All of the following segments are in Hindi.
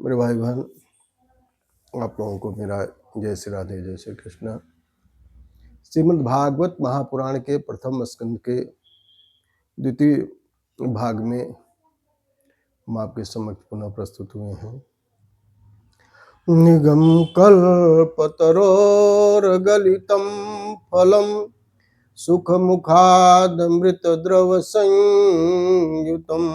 मेरे भाई बहन, आप लोगों को मेरा जय श्री राधे, जय श्री कृष्ण। श्रीमद् भागवत महापुराण के प्रथम स्कंद के द्वितीय भाग में हम आपके समक्ष पुनः प्रस्तुत हुए हैं। निगम कल्पतरोर्गलितं फलं सुख मुखादमृत द्रव संयुतम्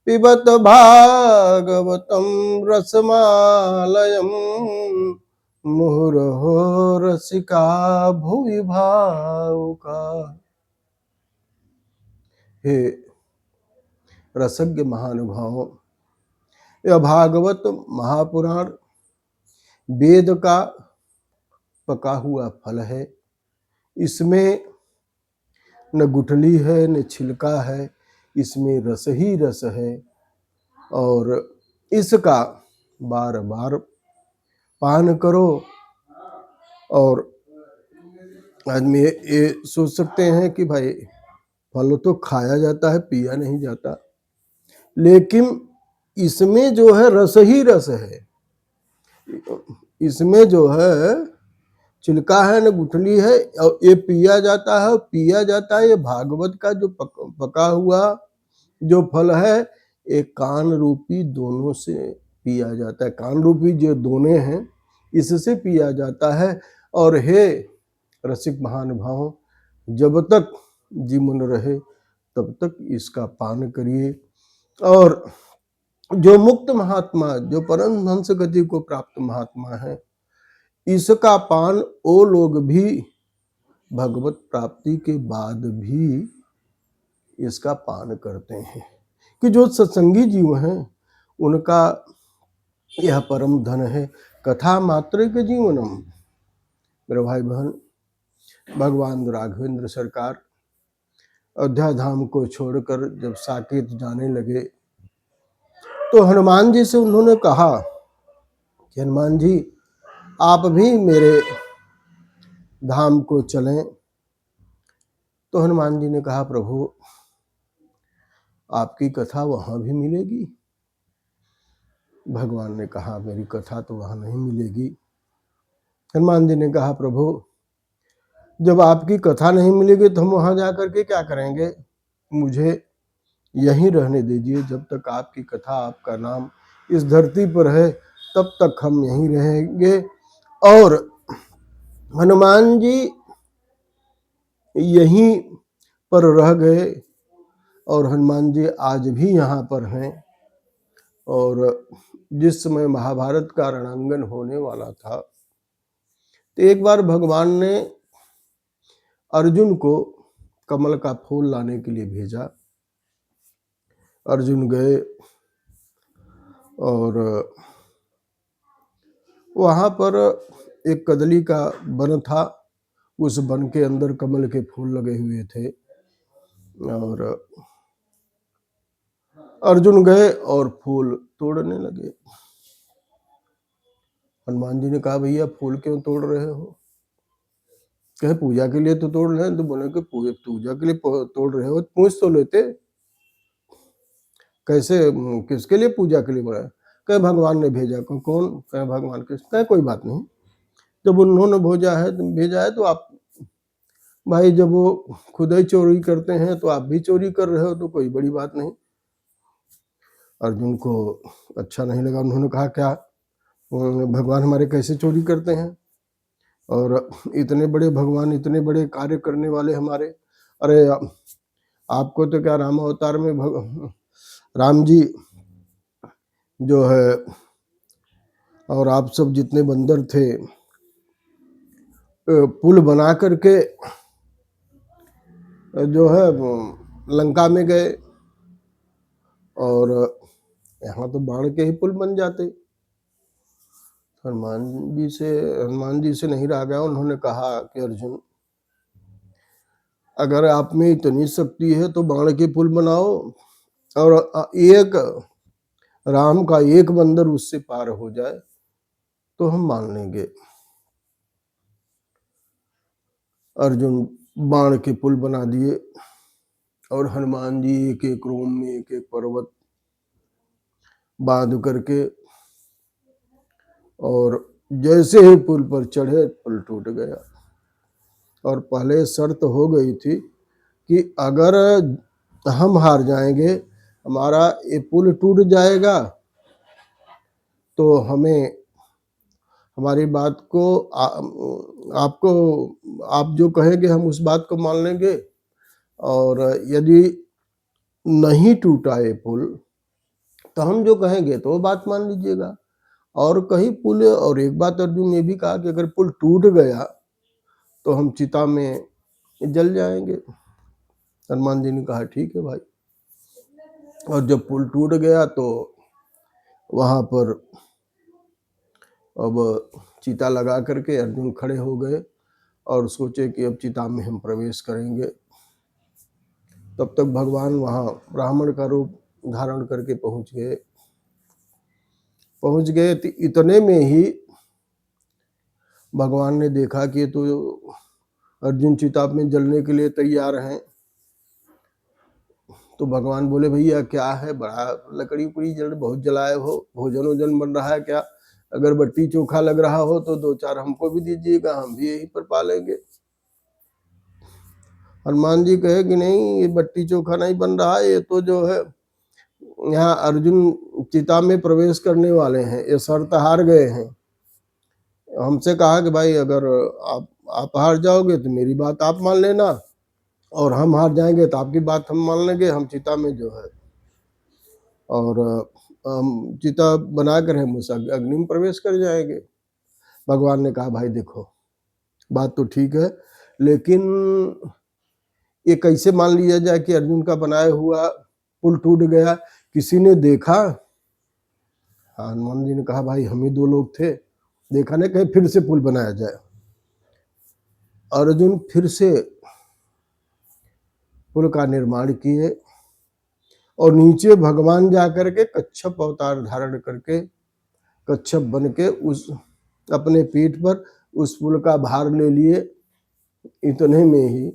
पिबत भागवतं रसमालयम् मुहुरहो रसिका भुवि भावुका। हे रसज्ञ महानुभावों, यह भागवत महापुराण वेद का पका हुआ फल है। इसमें न गुठली है न छिलका है, इसमें रस ही रस है और इसका बार बार पान करो। और आदमी ये सोच सकते हैं कि भाई फल तो खाया जाता है, पिया नहीं जाता, लेकिन इसमें जो है रस ही रस है। इसमें जो है छिलका है न गुठली है, और ये पिया जाता है, पिया जाता है। ये भागवत का जो पका हुआ जो फल है, एक कान रूपी दोनों से पिया जाता है। कान रूपी जो दोने हैं, इससे पिया जाता है। और हे रसिक महानुभाव, जब तक जीवन रहे तब तक इसका पान करिए। और जो मुक्त महात्मा, जो परमहंस गति को प्राप्त महात्मा है, इसका पान वो लोग भी भगवत प्राप्ति के बाद भी इसका पान करते हैं। कि जो सत्संगी जीव हैं उनका यह परम धन है। कथा मात्र के जीवनम। मेरे भाई बहन, भगवान राघवेंद्र सरकार अयोध्या धाम को छोड़कर जब साकेत जाने लगे तो हनुमान जी से उन्होंने कहा कि हनुमान जी, आप भी मेरे धाम को चलें। तो हनुमान जी ने कहा, प्रभु आपकी कथा वहां भी मिलेगी। भगवान ने कहा, मेरी कथा तो वहां नहीं मिलेगी। हनुमान जी ने कहा, प्रभु जब आपकी कथा नहीं मिलेगी तो हम वहां जाकर के क्या करेंगे? मुझे यहीं रहने दीजिए। जब तक आपकी कथा, आपका नाम इस धरती पर है, तब तक हम यहीं रहेंगे। और हनुमान जी यहीं पर रह गए और हनुमान जी आज भी यहाँ पर हैं। और जिस समय महाभारत का रणांगन होने वाला था, तो एक बार भगवान ने अर्जुन को कमल का फूल लाने के लिए भेजा। अर्जुन गए और वहाँ पर एक कदली का वन था। उस वन के अंदर कमल के फूल लगे हुए थे। और अर्जुन गए और फूल तोड़ने लगे। हनुमान जी ने कहा, भैया फूल क्यों तोड़ रहे हो? कहे, पूजा के लिए तो तोड़ रहे हैं। तो बोले कि पूजा के लिए तोड़ रहे हो, पूछ तो लेते। कैसे, किसके लिए पूजा के लिए बोला? कहे, भगवान ने भेजा। कौन? कहे, भगवान। कहे, कोई बात नहीं, जब उन्होंने भेजा है तो आप भाई, जब वो खुद ही चोरी करते हैं तो आप भी चोरी कर रहे हो, तो कोई बड़ी बात नहीं। अर्जुन को अच्छा नहीं लगा। उन्होंने कहा, क्या भगवान हमारे कैसे चोरी करते हैं? और इतने बड़े भगवान, इतने बड़े कार्य करने वाले हमारे, अरे आपको तो क्या, राम अवतार में राम जी जो है और आप सब जितने बंदर थे, पुल बना करके जो है लंका में गए, और यहाँ तो बाण के ही पुल बन जाते। हनुमान जी से नहीं रहा गया। उन्होंने कहा कि अर्जुन, अगर आप में इतनी शक्ति है तो बाण के पुल बनाओ, और एक राम का एक बंदर उससे पार हो जाए तो हम मान लेंगे। अर्जुन बाण के पुल बना दिए और हनुमान जी एक एक रोम में एक एक पर्वत बांध करके और जैसे ही पुल पर चढ़े पुल टूट गया। और पहले शर्त हो गई थी कि अगर हम हार जाएंगे, हमारा ये पुल टूट जाएगा, तो हमें हमारी बात को आपको आप जो कहेंगे हम उस बात को मान लेंगे, और यदि नहीं टूटा ये पुल तो हम जो कहेंगे तो वो बात मान लीजिएगा। और कहीं पुल, और एक बात अर्जुन ने भी कहा कि अगर पुल टूट गया तो हम चिता में जल जाएंगे। हनुमान जी ने कहा ठीक है भाई। और जब पुल टूट गया तो वहां पर अब चिता लगा करके अर्जुन खड़े हो गए और सोचे कि अब चिता में हम प्रवेश करेंगे। तब तक भगवान वहां ब्राह्मण का रूप धारण करके पहुंच गए। तो इतने में ही भगवान ने देखा कि तो अर्जुन चिता में जलने के लिए तैयार हैं। तो भगवान बोले भैया क्या है, बड़ा लकड़ी उकड़ी जल, बहुत जलाए हो, भोजन वोजन बन रहा है क्या? अगर बट्टी चोखा लग रहा हो तो 2-4 हमको भी दीजिएगा, हम भी यहीं पर पालेंगे। हनुमान जी कहे कि नहीं, ये बट्टी चोखा नहीं बन रहा है, ये तो जो है यहाँ अर्जुन चिता में प्रवेश करने वाले हैं, ये शर्त हार गए हैं। हमसे कहा कि भाई अगर आप हार जाओगे तो मेरी बात आप मान लेना, और हम हार जाएंगे तो आपकी बात हम मान लेंगे। हम चिता में जो है और चिता बनाकर हम उस अग्नि में प्रवेश कर जाएंगे। भगवान ने कहा भाई देखो, बात तो ठीक है, लेकिन ये कैसे मान लिया जाए कि अर्जुन का बनाया हुआ पुल टूट गया, किसी ने देखा? हनुमान जी ने कहा भाई हम ही 2 लोग थे, देखा नहीं, कहीं फिर से पुल बनाया जाए। अर्जुन फिर से पुल का निर्माण किए और नीचे भगवान जाकर के कच्छप अवतार धारण करके कच्छप बन के उस अपने पीठ पर उस पुल का भार ले लिए। इतने में ही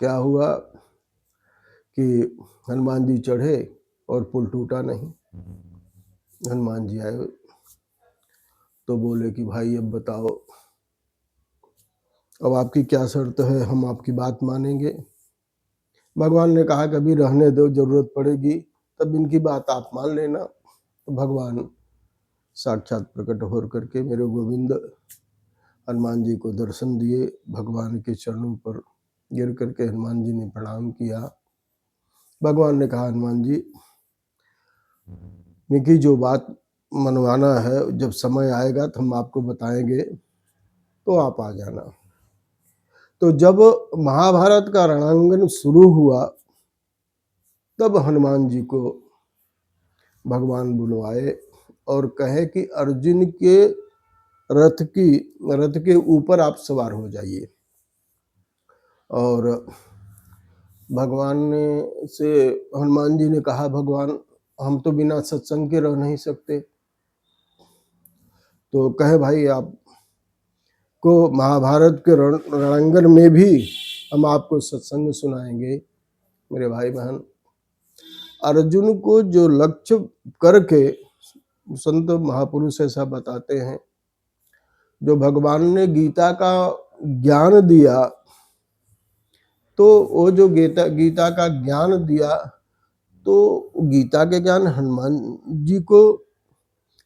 क्या हुआ कि हनुमान जी चढ़े और पुल टूटा नहीं। हनुमान जी आए तो बोले कि भाई अब बताओ, अब आपकी क्या शर्त है, हम आपकी बात मानेंगे। भगवान ने कहा कभी रहने दो, जरूरत पड़ेगी तब इनकी बात आप मान लेना। तो भगवान साक्षात प्रकट हो करके मेरे गोविंद हनुमान जी को दर्शन दिए। भगवान के चरणों पर गिर करके हनुमान जी ने प्रणाम किया। भगवान ने कहा हनुमान जी, निकी जो बात मनवाना है, जब समय आएगा तो हम आपको बताएंगे, तो आप आ जाना। तो जब महाभारत का रणांगन शुरू हुआ तब हनुमान जी को भगवान बुलवाए और कहे कि अर्जुन के रथ के ऊपर आप सवार हो जाइए। और भगवान ने से हनुमान जी ने कहा भगवान हम तो बिना सत्संग के रह नहीं सकते। तो कहे भाई आप को महाभारत के रणांगन में भी हम आपको सत्संग सुनाएंगे। मेरे भाई बहन, अर्जुन को जो लक्ष्य करके संत महापुरुष ऐसा बताते हैं, जो भगवान ने गीता का ज्ञान दिया, तो वो जो गीता का ज्ञान दिया, तो गीता के ज्ञान हनुमान जी को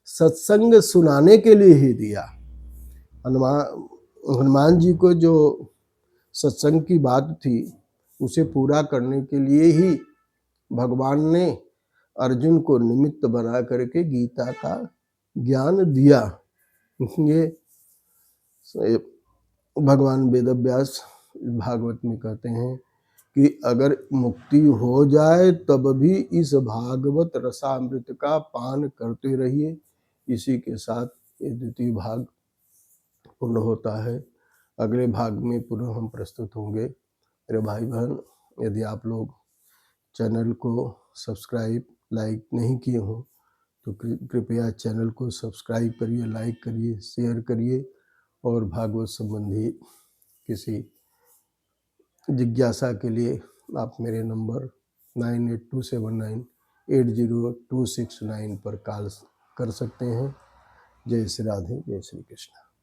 सत्संग सुनाने के लिए ही दिया। हनुमान जी को जो सत्संग की बात थी उसे पूरा करने के लिए ही भगवान ने अर्जुन को निमित्त बना करके गीता का ज्ञान दिया। ये भगवान वेदव्यास भागवत में कहते हैं कि अगर मुक्ति हो जाए तब भी इस भागवत रसामृत का पान करते रहिए। इसी के साथ ये द्वितीय भाग पूर्ण होता है। अगले भाग में पुनः हम प्रस्तुत होंगे। मेरे भाई बहन, यदि आप लोग चैनल को सब्सक्राइब लाइक नहीं किए हों तो कृपया चैनल को सब्सक्राइब करिए, लाइक करिए, शेयर करिए। और भागवत संबंधी किसी जिज्ञासा के लिए आप मेरे नंबर 9827980269 पर कॉल कर सकते हैं। जय श्री राधे, जय श्री कृष्ण।